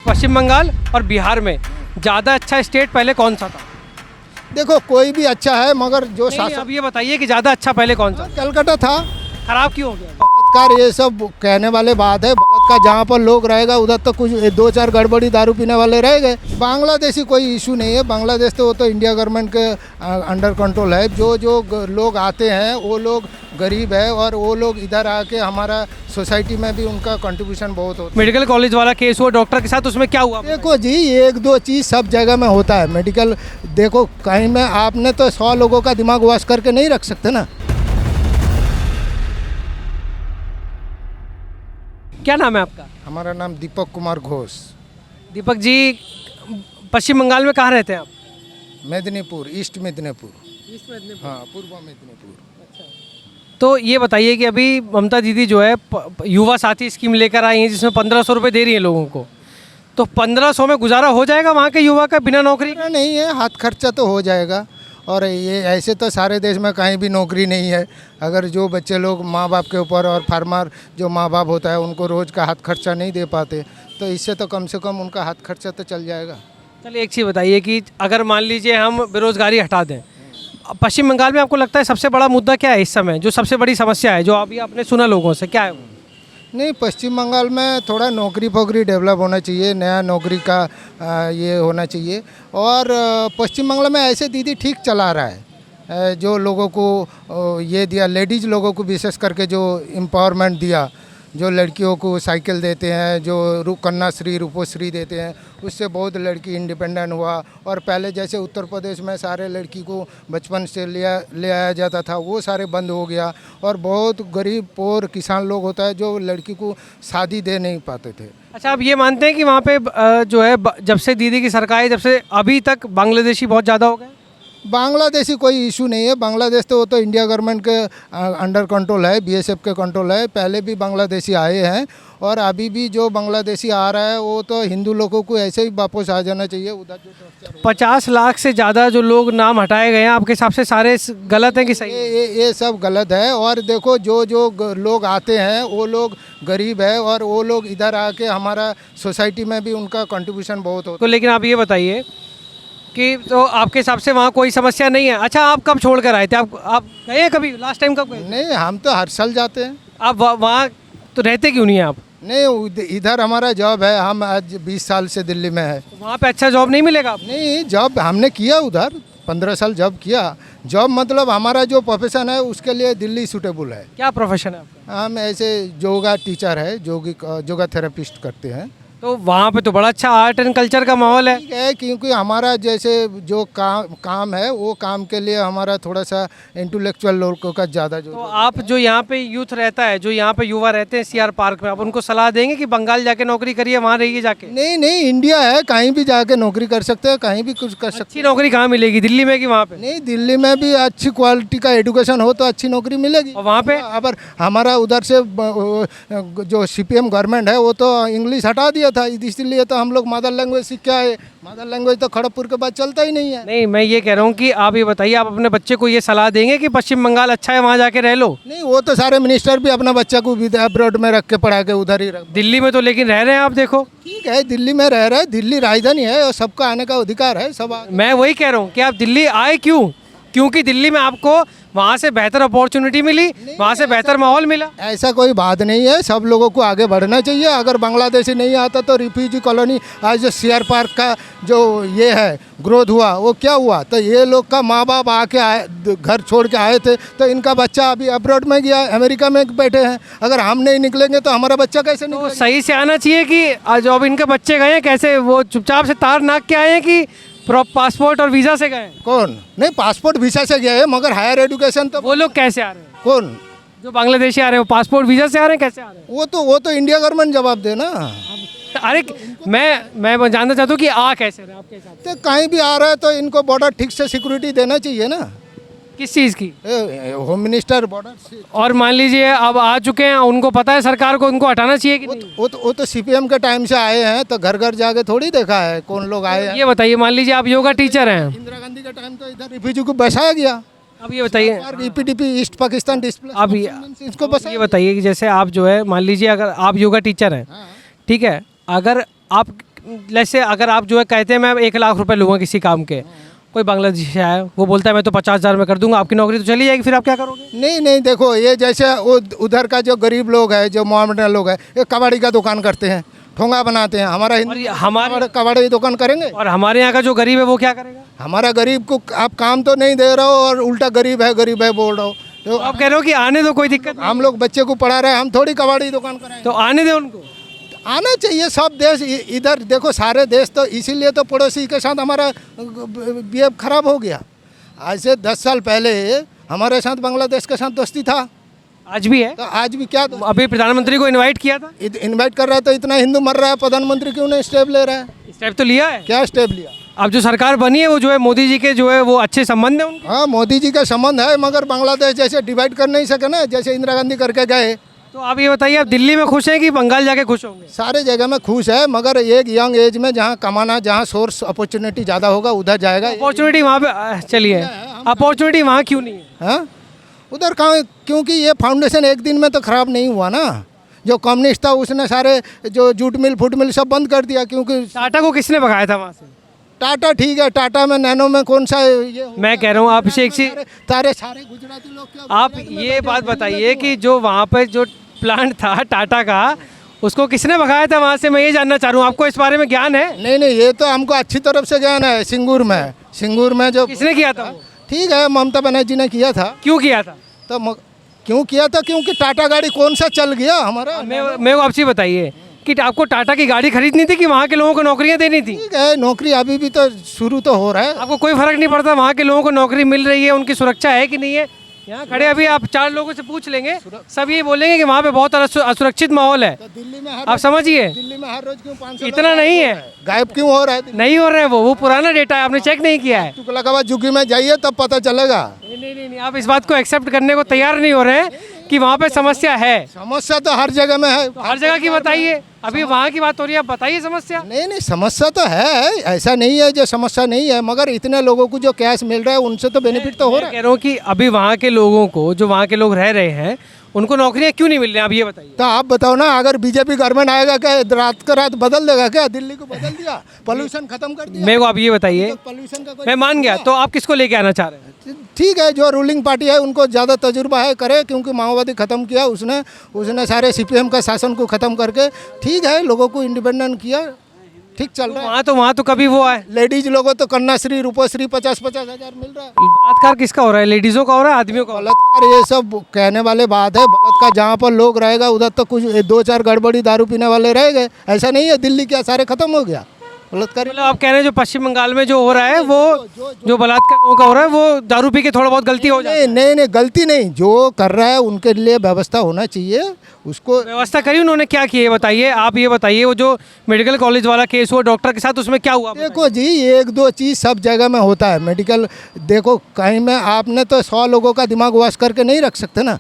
पश्चिम बंगाल और बिहार में ज़्यादा अच्छा स्टेट पहले कौन सा था? देखो कोई भी अच्छा है मगर जो नहीं, शासन अब ये बताइए कि ज़्यादा अच्छा पहले कौन सा? कलकत्ता था। खराब क्यों हो गया? बलात्कार ये सब कहने वाले बात है। बलात्कार जहाँ पर लोग रहेगा उधर तो कुछ दो चार गड़बड़ी दारू पीने वाले रह गए। बांग्लादेशी कोई इशू नहीं है। बांग्लादेश तो वो तो इंडिया गवर्नमेंट के अंडर कंट्रोल है। जो लोग आते हैं वो लोग गरीब है और वो लोग इधर आके हमारा सोसाइटी में भी उनका कंट्रीब्यूशन बहुत होता है। मेडिकल कॉलेज वाला केस हुआ डॉक्टर के साथ, उसमें क्या हुआ? देखो जी एक दो चीज़ सब जगह में होता है। मेडिकल देखो कहीं में आपने तो 100 लोगों का दिमाग वॉश करके नहीं रख सकते ना। क्या नाम है आपका? हमारा नाम दीपक कुमार घोष। दीपक जी, पश्चिम बंगाल में कहाँ रहते हैं आप? मेदिनीपुर, ईस्ट मेदिनीपुर। हाँ, पूर्व मेदिनीपुर। तो ये बताइए कि अभी ममता दीदी जो है युवा साथी स्कीम लेकर आई हैं जिसमें 1500 रुपये दे रही हैं लोगों को, तो 1500 में गुजारा हो जाएगा वहाँ के युवा का बिना नौकरी? नहीं है, हाथ खर्चा तो हो जाएगा। और ये ऐसे तो सारे देश में कहीं भी नौकरी नहीं है। अगर जो बच्चे लोग माँ बाप के ऊपर और फार्मर जो माँ बाप होता है उनको रोज़ का हाथ खर्चा नहीं दे पाते, तो इससे तो कम से कम उनका हाथ खर्चा तो चल जाएगा। चलिए एक चीज़ बताइए कि अगर मान लीजिए हम बेरोज़गारी हटा दें, पश्चिम बंगाल में आपको लगता है सबसे बड़ा मुद्दा क्या है इस समय, जो सबसे बड़ी समस्या है जो अभी आपने सुना लोगों से, क्या है वो? नहीं, पश्चिम बंगाल में थोड़ा नौकरी फोकरी डेवलप होना चाहिए, नया नौकरी का ये होना चाहिए। और पश्चिम बंगाल में ऐसे दीदी ठीक चला रहा है जो लोगों को ये दिया, लेडीज़ लोगों को विशेष करके जो एम्पावरमेंट दिया, जो लड़कियों को साइकिल देते हैं, जो कन्याश्री रूपोश्री देते हैं, उससे बहुत लड़की इंडिपेंडेंट हुआ। और पहले जैसे उत्तर प्रदेश में सारे लड़की को बचपन से ले आया जाता था, वो सारे बंद हो गया। और बहुत गरीब पोर किसान लोग होता है जो लड़की को शादी दे नहीं पाते थे। अच्छा, आप ये मानते हैं कि वहाँ पे जो है जब से दीदी की सरकार है जब से अभी तक बांग्लादेशी बहुत ज़्यादा हो गए? बांग्लादेशी कोई इशू नहीं है। बांग्लादेश तो वो तो इंडिया गवर्नमेंट के अंडर कंट्रोल है, बीएसएफ के कंट्रोल है। पहले भी बांग्लादेशी आए हैं और अभी भी जो बांग्लादेशी आ रहा है वो तो हिंदू लोगों को ऐसे ही वापस आ जाना चाहिए उधर। जो 50 लाख से ज़्यादा जो लोग नाम हटाए गए हैं, आपके हिसाब से सारे गलत हैं कि सही? ये सब गलत है। और देखो जो लोग आते हैं वो लोग गरीब है और वो लोग इधर आके हमारा सोसाइटी में भी उनका कंट्रीब्यूशन बहुत होता है। तो लेकिन आप ये बताइए कि तो आपके हिसाब से वहाँ कोई समस्या नहीं है? अच्छा, आप कब छोड़ कर आए थे? आप गए हैं कभी? लास्ट टाइम कब गए? नहीं, हम तो हर साल जाते हैं। आप वहाँ तो रहते क्यों नहीं हैं आप? नहीं, इधर हमारा जॉब है। हम आज 20 साल से दिल्ली में है। तो वहाँ पे अच्छा जॉब नहीं मिलेगा आपको? नहीं, जॉब हमने किया उधर 15 साल जॉब किया। जॉब मतलब हमारा जो प्रोफेशन है उसके लिए दिल्ली सूटेबल है। क्या प्रोफेशन है आपका? हम ऐसे योगा टीचर है, योगा थेरेपिस्ट करते हैं। तो वहाँ पे तो बड़ा अच्छा आर्ट एंड कल्चर का माहौल है। ठीक है, क्योंकि हमारा जैसे जो काम है वो काम के लिए हमारा थोड़ा सा इंटेलेक्चुअल लोगों का ज़्यादा जो। तो आप जो यहाँ पे यूथ रहता है, जो यहाँ पे युवा रहते हैं सीआर पार्क में, आप उनको सलाह देंगे कि बंगाल जाके नौकरी करिए, वहाँ रहिए जाके? नहीं, इंडिया है, कहीं भी जाके नौकरी कर सकते हैं, कहीं भी कुछ कर सकते अच्छी नौकरी कहाँ मिलेगी, दिल्ली में कि वहाँ पे? हैं। नहीं, दिल्ली में भी अच्छी क्वालिटी का एजुकेशन हो तो अच्छी नौकरी मिलेगी। और वहाँ पे अगर हमारा उधर से जो सीपीएम गवर्नमेंट है वो तो इंग्लिश हटा दिया था, इसलिए तो हम लोग मदर लैंग्वेज सीख के आए। मदर लैंग्वेज तो खड़गपुर के बाद चलता ही नहीं है। नहीं, मैं ये कह रहा हूँ कि आप ये बताइए, आप अपने बच्चे को ये सलाह देंगे कि पश्चिम बंगाल अच्छा है, वहाँ जाके रह लो? नहीं, वो तो सारे मिनिस्टर भी अपना बच्चा को अब्रॉड में रख के पढ़ा के उधर ही रख। दिल्ली में तो लेकिन रह रहे हैं आप, देखो। ठीक है, दिल्ली में रह रहे हैं, दिल्ली राजधानी है और सबका आने का अधिकार है। सब मैं वही कह रहा हूँ कि आप दिल्ली आए क्यों? क्योंकि दिल्ली में आपको वहाँ से बेहतर अपॉर्चुनिटी मिली, वहाँ से बेहतर माहौल मिला। ऐसा कोई बात नहीं है, सब लोगों को आगे बढ़ना चाहिए। अगर बांग्लादेशी नहीं आता तो रिफ्यूजी कॉलोनी आज जो सीआर पार्क का जो ये है ग्रोथ हुआ वो क्या हुआ? तो ये लोग का माँ बाप आके आए, घर छोड़ के आए थे, तो इनका बच्चा अभी अब्रॉड में गया, अमेरिका में बैठे हैं। अगर हम नहीं निकलेंगे तो हमारा बच्चा कैसे तो निकलेगा? सही से आना चाहिए कि जो अब इनके बच्चे गए हैं कैसे, वो चुपचाप से तार नाक के आए हैं कि पासपोर्ट और वीज़ा से गए? कौन? नहीं, पासपोर्ट वीसा से गया है मगर हायर एजुकेशन तो। वो लोग कैसे आ रहे हैं? कौन? जो बांग्लादेशी आ रहे हैं वो पासपोर्ट वीज़ा से आ रहे हैं, कैसे आ रहे हैं? वो तो इंडिया गवर्नमेंट जवाब दे ना। अरे मैं जानना चाहता हूँ कि आ कैसे रहे हैं आपके हिसाब से? तो कहीं भी आ रहा है तो इनको बॉर्डर ठीक से सिक्योरिटी देना चाहिए ना। किस चीज़ की? Home minister border. और मान लीजिए अब आ चुके हैं, उनको पता है सरकार को, उनको हटाना चाहिए कि नहीं? वो तो सीपीएम के टाइम से आए हैं, तो घर घर जाके थोड़ी देखा है कौन लोग आए हैं। ये बताइए, मान लीजिए आप योगा टीचर हैं, इंदिरा गांधी के टाइम तो इधर रिफ्यूजी को बसाया गया। अब ये बताइए, ईपीडीपी ईस्ट पाकिस्तान डिस्प्ले अब इसको बसाया। ये बताइए कि जैसे आप जो है मान लीजिए अगर आप योगा टीचर हैं, ठीक है, अगर आप जैसे अगर आप जो है कहते हैं मैं 1 लाख रुपए लूँगा किसी काम के, कोई बांग्लादेशी है वो बोलता है मैं तो 50,000 में कर दूंगा, आपकी नौकरी तो चली जाएगी, फिर आप क्या करोगे? नहीं नहीं, देखो ये जैसे उधर का जो गरीब लोग है, जो मॉडर्न लोग है, ये कबाड़ी का दुकान करते हैं, ठोंगा बनाते हैं। हमारा और हिंदू ये हमारे कबाड़ी की दुकान करेंगे? और हमारे यहाँ का जो गरीब है वो क्या करेगा? हमारा गरीब को आप काम तो नहीं दे रहे हो और उल्टा गरीब है बोल रहे हो। तो आप कह रहे हो कि आने दो, कोई दिक्कत नहीं। हम लोग बच्चे को पढ़ा रहे हैं, हम थोड़ी कबाड़ी की दुकान कराएंगे। तो आने दे उनको। आना चाहिए सब देश इधर देखो, सारे देश तो इसीलिए तो पड़ोसी के साथ हमारा बिहेव खराब हो गया। आज से 10 साल पहले हमारे साथ बांग्लादेश के साथ दोस्ती था, आज भी है। तो आज भी क्या अभी प्रधानमंत्री को इनवाइट किया था, इनवाइट कर रहा है, तो इतना हिंदू मर रहा है, प्रधानमंत्री क्यों नहीं स्टेप ले रहा है? स्टेप तो लिया है। क्या स्टेप लिया? अब जो सरकार बनी है वो जो है मोदी जी के जो है वो अच्छे संबंध है उनके। हाँ, मोदी जी का संबंध है, मगर बांग्लादेश जैसे डिवाइड कर नहीं सके ना, जैसे इंदिरा गांधी करके गए। तो आप ये बताइए, आप दिल्ली में खुश हैं कि बंगाल जाके खुश होंगे? सारे जगह में खुश है, मगर एक यंग एज में जहाँ कमाना, जहाँ सोर्स अपॉर्चुनिटी ज़्यादा होगा उधर जाएगा। अपॉर्चुनिटी वहाँ पे चलिए, अपॉर्चुनिटी वहाँ क्यों नहीं है? हाँ, उधर कहाँ? क्योंकि ये फाउंडेशन एक दिन में तो ख़राब नहीं हुआ ना। जो कम्युनिस्ट था उसने सारे जो जूट मिल फूट मिल सब बंद कर दिया, क्योंकि टाटा को किसने भगाया था वहाँ से? टाटा ठीक है, टाटा में नैनो में कौन सा ये हो? मैं कह रहा हूँ आप इसे एक चीज, तारे सारे गुजराती लोग क्या? आप ये बात बताइए कि जो वहाँ पर जो प्लांट था टाटा का, उसको किसने भगाया था वहाँ से? मैं ये जानना चाह रहा हूँ, आपको इस बारे में ज्ञान है? नहीं नहीं, ये तो हमको अच्छी तरफ से ज्ञान है। सिंगूर में जो किसने किया था वो? ठीक है, ममता बनर्जी ने किया था। क्यों किया था? तो क्यों किया था? क्योंकि टाटा गाड़ी कौन सा चल गया हमारा। मैं को आपसे बताइए कि आपको टाटा की गाड़ी खरीदनी थी कि वहाँ के लोगों को नौकरियाँ देनी थी? ठीक है, नौकरी अभी भी तो शुरू तो हो रहा है। आपको कोई फर्क नहीं पड़ता वहाँ के लोगों को नौकरी मिल रही है, उनकी सुरक्षा है कि नहीं है? यहाँ खड़े अभी आप 4 लोगों से पूछ लेंगे, सब ये बोलेंगे कि वहाँ पे बहुत असुरक्षित माहौल है। तो दिल्ली में आप समझिए, दिल्ली में हर रोज क्यों 500 इतना नहीं है, गायब क्यों हो रहा है? नहीं हो रहा है वो पुराना डेटा है, आपने चेक नहीं किया है। तुगलकाबाद झुग्गी में जाइए तब पता चलेगा। नहीं, आप इस बात को एक्सेप्ट करने को तैयार नहीं हो रहे हैं कि वहाँ पे समस्या है। समस्या तो हर जगह में है। तो हर जगह की बताइए, अभी वहाँ की बात हो रही है, आप बताइए समस्या। नहीं, समस्या तो है, ऐसा नहीं है जो समस्या नहीं है, मगर इतने लोगों को जो कैश मिल रहा है उनसे तो बेनिफिट तो हो रहा है। कह रहा हूँ कि अभी वहाँ के लोगों को, जो वहाँ के लोग रह रहे हैं, उनको नौकरियाँ क्यों नहीं मिल रही, आप ये बताइए। तो आप बताओ ना, अगर बीजेपी गवर्नमेंट आएगा क्या रात का रात बदल देगा क्या? दिल्ली को बदल दिया, पोल्यूशन खत्म कर दिया। मेरे को आप ये बताइए, पोल्यूशन का मैं मान गया, तो आप किसको लेके आना चाह रहे हैं? ठीक है, जो रूलिंग पार्टी है उनको ज़्यादा तजुर्बा है, करे, क्योंकि माओवादी ख़त्म किया उसने सारे सीपीएम का शासन को ख़त्म करके ठीक है लोगों को इंडिपेंडेंट किया, ठीक चल रहा है। वहाँ तो कभी वो आए, लेडीज लोगों तो कन्याश्री रूपश्री 50-50 हज़ार मिल रहा है। बलात्कार किसका हो रहा है? लेडीजों का हो रहा है, आदमियों का? बलात्कार ये सब कहने वाले बात है। बलात्कार जहाँ पर लोग रहेगा उधर तो कुछ 2-4 गड़बड़ी दारू पीने वाले रह गए, ऐसा नहीं है दिल्ली क्या सारे खत्म हो गया बलात्कार? मतलब आप कह रहे हैं जो पश्चिम बंगाल में जो हो रहा है, वो जो बलात्कार लोगों का हो रहा है, वो दारू पी के थोड़ा बहुत गलती हो जाए? नहीं, गलती नहीं, जो कर रहा है उनके लिए व्यवस्था होना चाहिए। उसको व्यवस्था करी उन्होंने, क्या किया ये बताइए। आप ये बताइए, वो जो मेडिकल कॉलेज वाला केस हुआ डॉक्टर के साथ, उसमें क्या हुआ? देखो जी, 1-2 चीज़ सब जगह में होता है। मेडिकल देखो, कहीं में आपने तो 100 लोगों का दिमाग वॉश करके नहीं रख सकते ना।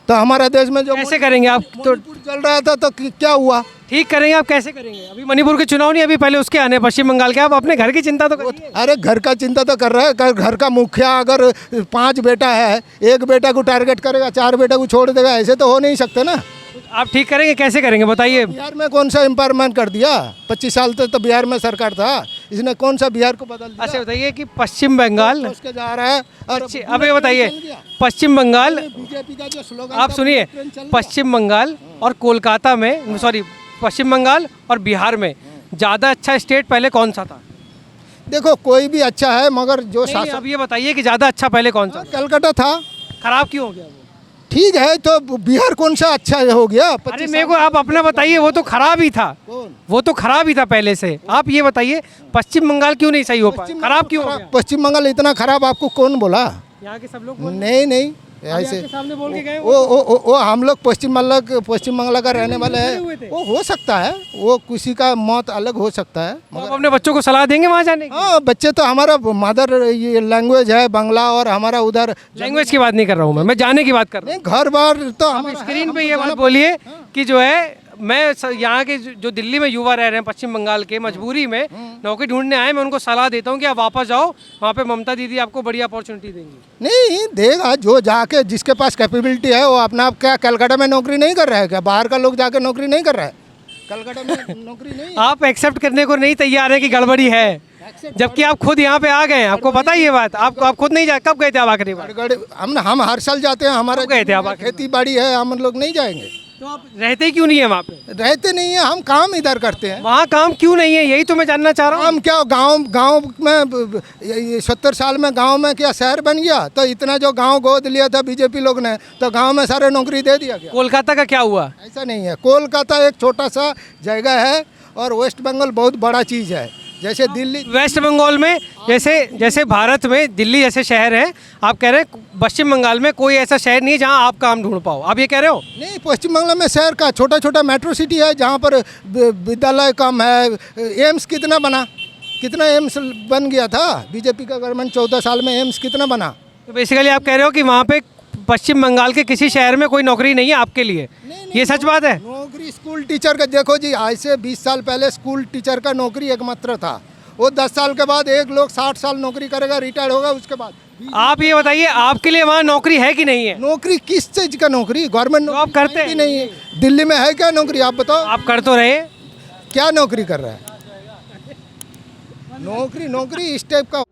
तो हमारा देश में जो कैसे करेंगे आप? तो चल रहा था तो क्या हुआ? ठीक करेंगे आप, कैसे करेंगे? अभी मणिपुर के चुनाव नहीं, अभी पहले उसके आने पश्चिम बंगाल के। आप अपने घर की चिंता तो करिए। अरे घर का चिंता तो कर रहा है। घर का मुखिया अगर 5 बेटा है, 1 बेटा को टारगेट करेगा, 4 बेटा को छोड़ देगा, ऐसे तो हो नहीं सकते ना। आप ठीक करेंगे, कैसे करेंगे बताइए? बिहार में कौन सा एम्पावरमेंट कर दिया? 25 साल तक तो बिहार में सरकार था, इसने कौन सा बिहार को बदल दिया? अच्छा बताइए कि पश्चिम बंगाल, उसके जा रहा है। और अब ये बताइए, पश्चिम बंगाल, बीजेपी का जो स्लोगन आप सुनिए, पश्चिम बंगाल और कोलकाता में, सॉरी, पश्चिम बंगाल और बिहार में ज़्यादा अच्छा स्टेट पहले कौन सा था? देखो, कोई भी अच्छा है, मगर जो नहीं, शासन अब ये बताइए कि ज़्यादा अच्छा पहले कौन सा? कलकत्ता था। खराब क्यों हो गया वो? ठीक है, तो बिहार कौन सा अच्छा हो गया? अरे मेरे को आप अपना बताइए, वो तो खराब ही था, वो तो खराब ही था पहले से। आप ये बताइए पश्चिम बंगाल क्यों नहीं सही हो पाया, खराब क्यों हो गया? पश्चिम बंगाल इतना खराब आपको कौन बोला? यहाँ के सब लोग नहीं, ऐसे सामने बोल के गए। वो हम लोग पश्चिम बंगाल का रहने वाले हैं। वो हो सकता है, वो किसी का मौत अलग हो सकता है, तो आप अपने बच्चों को सलाह देंगे वहाँ जाने की? हाँ, बच्चे तो हमारा मदर ये लैंग्वेज है बांग्ला, और हमारा उधर लैंग्वेज की बात नहीं कर रहा हूँ मैं जाने की बात कर रहा हूँ। घर बार तो हमारा स्क्रीन पे ये बात बोलिए कि जो है, मैं यहाँ के जो दिल्ली में युवा रह रहे हैं पश्चिम बंगाल के, मजबूरी में नौकरी ढूंढने आए, मैं उनको सलाह देता हूँ कि आप वापस जाओ, वहाँ पे ममता दीदी आपको बड़ी अपॉर्चुनिटी देंगी। नहीं देगा, जो जाके जिसके पास कैपेबिलिटी है वो अपना। आप क्या कलकत्ता में नौकरी नहीं कर रहा है क्या? बाहर का लोग जाके नौकरी नहीं कर रहा है? कलकत्ता में नौकरी नहीं है। आप एक्सेप्ट करने को नहीं तैयार हैं कि गड़बड़ी है, जबकि आप खुद यहाँ पे आ गए हैं, आपको पता ही ये बात। आप खुद नहीं जा, कब गए थे आप आखिरी बार? हम हर साल जाते हैं, हमारा कब गए थे आप आखिरी खेती बाड़ी है, हम लोग नहीं जाएंगे। तो आप रहते क्यों नहीं है वहाँ पे? रहते नहीं है, हम काम इधर करते हैं। वहाँ काम क्यों नहीं है, यही तो मैं जानना चाह रहा हूँ। काम क्या, गांव में 70 साल में गांव में क्या शहर बन गया? तो इतना जो गांव गोद लिया था बीजेपी लोग ने, तो गांव में सारे नौकरी दे दिया गया। कोलकाता का क्या हुआ? ऐसा नहीं है, कोलकाता एक छोटा सा जगह है और वेस्ट बंगाल बहुत बड़ा चीज़ है। जैसे दिल्ली, वेस्ट बंगाल में जैसे भारत में दिल्ली जैसे शहर है, आप कह रहे हैं पश्चिम बंगाल में कोई ऐसा शहर नहीं है जहाँ आप काम ढूंढ पाओ, आप ये कह रहे हो? नहीं, पश्चिम बंगाल में शहर का छोटा छोटा मेट्रो सिटी है जहाँ पर विद्यालय कम है। एम्स कितना एम्स बन गया था बीजेपी का गवर्नमेंट 14 साल में, एम्स कितना बना। तो बेसिकली आप कह रहे हो कि वहाँ पे पश्चिम बंगाल के किसी शहर में कोई नौकरी नहीं है आपके लिए? ये सच बात है? नौकरी स्कूल टीचर का देखो जी, आज से 20 साल पहले स्कूल टीचर का नौकरी एकमात्र था। वो 10 साल के बाद एक लोग 60 साल नौकरी करेगा, रिटायर होगा, उसके बाद आप ये बताइए आपके लिए वहाँ नौकरी है कि नहीं है? नौकरी किस चीज़ का नौकरी? गवर्नमेंट आप करते हैं? नहीं है। दिल्ली में है क्या नौकरी? आप बताओ। आप कर तो रहे? क्या नौकरी कर रहा है? नौकरी इस टाइप का